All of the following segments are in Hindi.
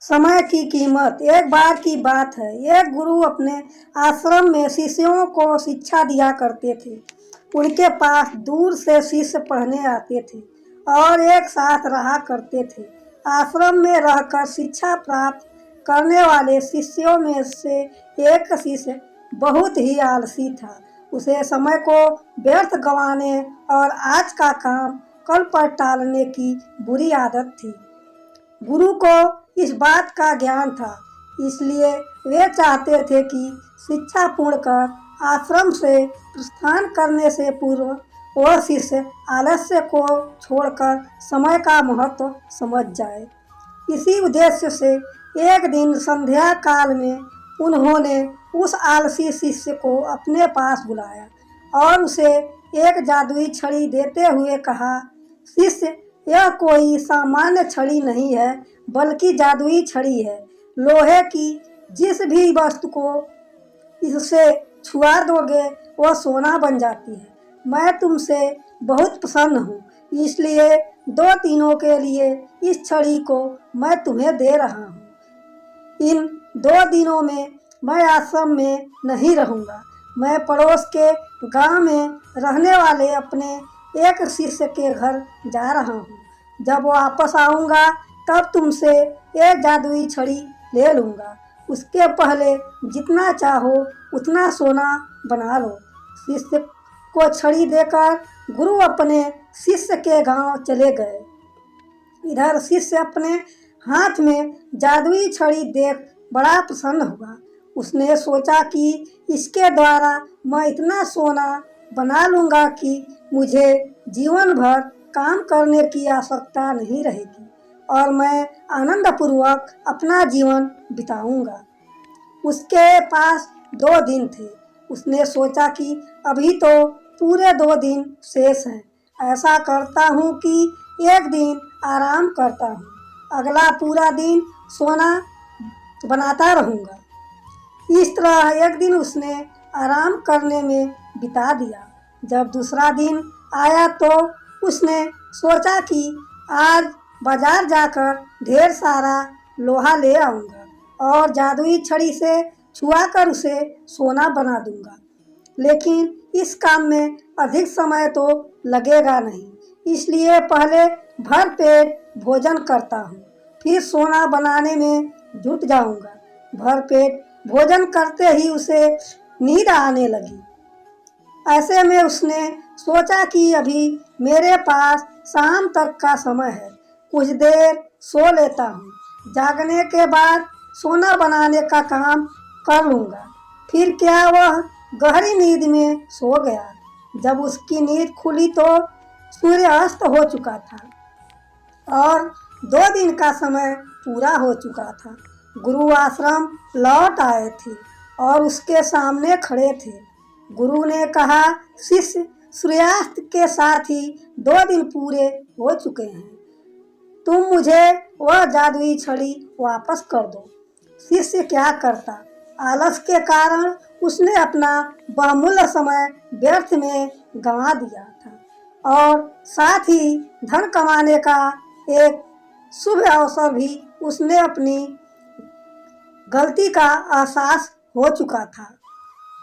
समय की कीमत। एक बार की बात है, एक गुरु अपने आश्रम में शिष्यों को शिक्षा दिया करते थे। उनके पास दूर से शिष्य पढ़ने आते थे और एक साथ रहा करते थे। आश्रम में रहकर शिक्षा प्राप्त करने वाले शिष्यों में से एक शिष्य बहुत ही आलसी था। उसे समय को व्यर्थ गंवाने और आज का काम कल पर टालने की बुरी आदत थी। गुरु को इस बात का ज्ञान था, इसलिए वे चाहते थे कि शिक्षा पूर्ण कर आश्रम से प्रस्थान करने से पूर्व वह शिष्य आलस्य को छोड़कर समय का महत्व समझ जाए। इसी उद्देश्य से एक दिन संध्या काल में उन्होंने उस आलसी शिष्य को अपने पास बुलाया और उसे एक जादुई छड़ी देते हुए कहा, शिष्य, यह कोई सामान्य छड़ी नहीं है, बल्कि जादुई छड़ी है। लोहे की जिस भी वस्तु को इससे छुआ दोगे वह सोना बन जाती है। मैं तुमसे बहुत प्रसन्न हूँ, इसलिए 2 दिनों के लिए इस छड़ी को मैं तुम्हें दे रहा हूँ। इन 2 दिनों में मैं आश्रम में नहीं रहूँगा। मैं पड़ोस के गांव में रहने वाले अपने एक शिष्य के घर जा रहा हूँ। जब वापस आऊँगा तब तुमसे एक जादुई छड़ी ले लूँगा। उसके पहले जितना चाहो उतना सोना बना लो। शिष्य को छड़ी देकर गुरु अपने शिष्य के गांव चले गए। इधर शिष्य अपने हाथ में जादुई छड़ी देख बड़ा प्रसन्न हुआ। उसने सोचा कि इसके द्वारा मैं इतना सोना बना लूँगा कि मुझे जीवन भर काम करने की आवश्यकता नहीं रहेगी और मैं आनंदपूर्वक अपना जीवन बिताऊंगा। उसके पास 2 दिन थे। उसने सोचा कि अभी तो पूरे 2 दिन शेष हैं। ऐसा करता हूँ कि एक दिन आराम करता हूँ, अगला पूरा दिन सोना बनाता रहूँगा। इस तरह एक दिन उसने आराम करने में बिता दिया। जब दूसरा दिन आया तो उसने सोचा कि आज बाजार जाकर ढेर सारा लोहा ले आऊँगा और जादुई छड़ी से छुआकर उसे सोना बना दूँगा। लेकिन इस काम में अधिक समय तो लगेगा नहीं, इसलिए पहले भर पेट भोजन करता हूँ, फिर सोना बनाने में जुट जाऊँगा। भर पेट भोजन करते ही उसे नींद आने लगी। ऐसे में उसने सोचा कि अभी मेरे पास शाम तक का समय है, कुछ देर सो लेता हूँ। जागने के बाद सोना बनाने का काम कर लूँगा। फिर क्या वह गहरी नींद में सो गया। जब उसकी नींद खुली तो सूर्य अस्त हो चुका था और 2 दिन का समय पूरा हो चुका था। गुरु आश्रम लौट आए थे और उसके सामने खड़े थे। गुरु ने कहा, शिष्य, सूर्यास्त के साथ ही 2 दिन पूरे हो चुके हैं। तुम मुझे वह जादुई छड़ी वापस कर दो। शिष्य क्या करता, आलस के कारण उसने अपना बहुमूल्य समय व्यर्थ में गंवा दिया था और साथ ही धन कमाने का एक शुभ अवसर भी उसने अपनी गलती का एहसास हो चुका था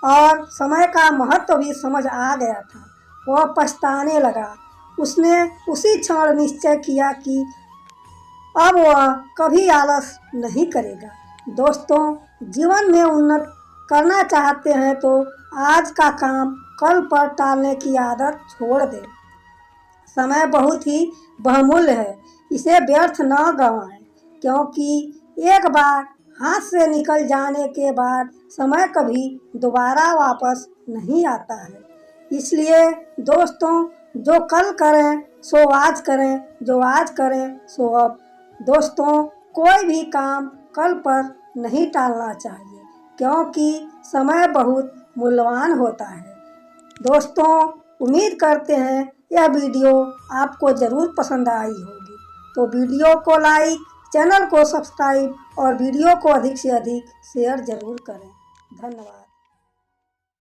और समय का महत्व भी समझ आ गया था। वह पछताने लगा। उसने उसी क्षण निश्चय किया कि अब वह कभी आलस नहीं करेगा। दोस्तों, जीवन में उन्नत करना चाहते हैं तो आज का काम कल पर टालने की आदत छोड़ दें। समय बहुत ही बहुमूल्य है, इसे व्यर्थ न गंवाएं, क्योंकि एक बार हाथ से निकल जाने के बाद समय कभी दोबारा वापस नहीं आता है। इसलिए दोस्तों, जो कल करें सो आज करें, जो आज करें सो अब। दोस्तों, कोई भी काम कल पर नहीं टालना चाहिए, क्योंकि समय बहुत मूल्यवान होता है। दोस्तों, उम्मीद करते हैं यह वीडियो आपको ज़रूर पसंद आई होगी। तो वीडियो को लाइक, चैनल को सब्सक्राइब और वीडियो को अधिक से अधिक शेयर ज़रूर करें। धन्यवाद।